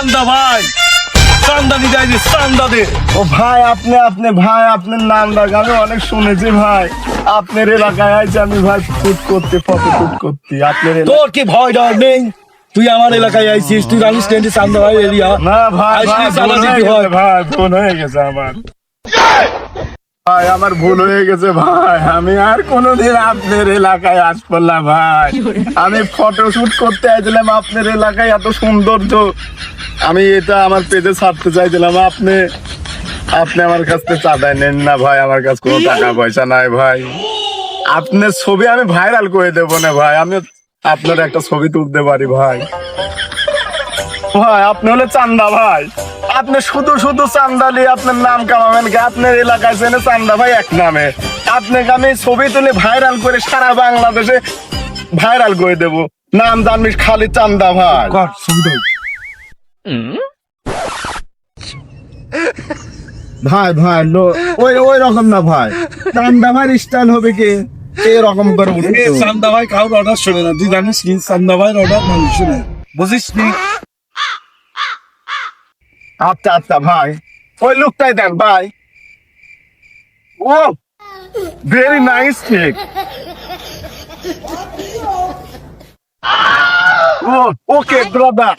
চান্দা ভাই, চান্দা দিতে আইছি, চান্দা দে। ও ভাই, আপনি ভাই, আপনার নাম ডাক আমি অনেক শুনেছি ভাই। আপনার এলাকায় আইছি আমি ভাই, শুট করতে, ফটো শুট করতে আপনার তোর কি ভয় ডর নেই? তুই আমার এলাকায় আইছিস, তুই জানিস না চান্দা ভাই এরিয়া। না ভাই, আইসি ভাই চাঁদা ভুল দিতে হয়ে হয়। গেছে ভাই, ভুল হয়ে গেছে আমার। ভাই আমার ভুল হয়ে গেছে ভাই, আমি আর কোনোদিন আপনার এলাকায় আসবো না ভাই। আমি ফটো শুট করতে আইছিলাম আপনার এলাকায়, এত সৌন্দর্য, আমি এটা আমার পেজে ছাড়তে চাইছিলাম। আপনি আমার কাছ থেকে চাঁদা নেন না ভাই, আমার কাছে কোনো টাকা পয়সা নাই ভাই। আপনার ছবি আমি ভাইরাল করে দেবো না ভাই, আমি আপনার একটা ছবি তুলতে পারি ভাই। ভাই আপনি হলে চান্দা ভাই, আপনি শুধু শুধু চান্দা নিয়ে আপনার নাম কামাবেন কি? আপনার এলাকায় চেনে চান্দা ভাই এক নামে। আপনাকে আমি ছবি তুলে ভাইরাল করে সারা বাংলাদেশে ভাইরাল করে দেবো, নাম জানবি খালি চান্দা ভাই। কর ছবি দে। ভাই ভাই ওই ওই রকম না ভাই, চান্দা ভাই স্টাইল হবে কি এরকম করে এ চান্দা ভাই কাউর অর্ডার শোনে না, তুই জানিস কি? চান্দা ভাইয়ের অর্ডার মানুষ শোনে, বুঝিস নি? আচ্ছা আচ্ছা ভাই, ওই লুকটাই দেন ভাই। ও ভেরি নাইস কেক। ও ওকে ব্রাদার।